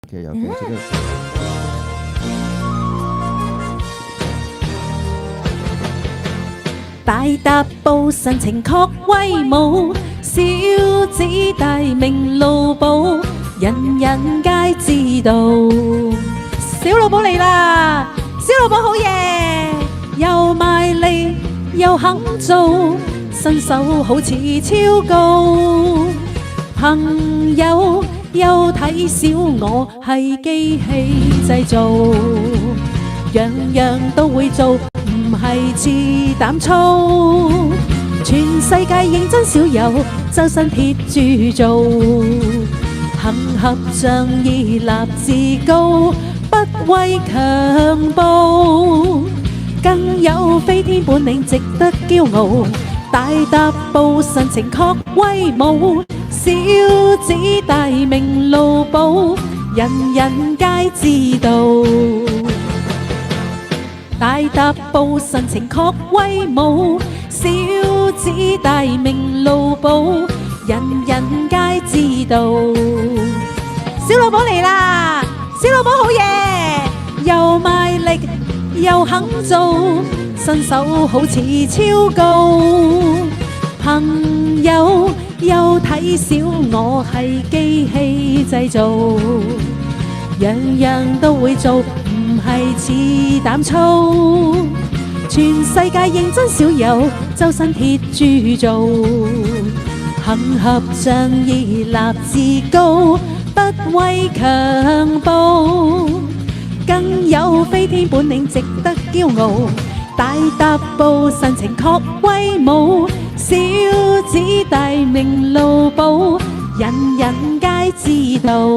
嘅有嘅，這個大踏步神情確威武，小子大名路寶，人人皆知道。小老寶嚟啦！小老寶好嘢，又賣力又肯做，身手好似超高。朋友又睇小我係機器製造，樣樣都會做，唔係似膽粗。全世界認真少有，周身鐵鑄造，行俠仗義立志高，不畏強暴，更有飛天本領值得驕傲。大踏步神情確威武，小子大名路寶，人人皆知道。大踏步神情確威武，小子大名路寶，人人皆知道。小老寶嚟啦！小老寶好嘢，又賣力又肯做，身手好似超高。朋友又睇小我係機器製造，樣樣都會做，唔係似膽粗。全世界認真少有，周身鐵鑄造，行俠仗義立志高，不畏強暴，更有飛天本領值得驕傲。大踏步神情確威武，小子大名路寶，人人皆知道。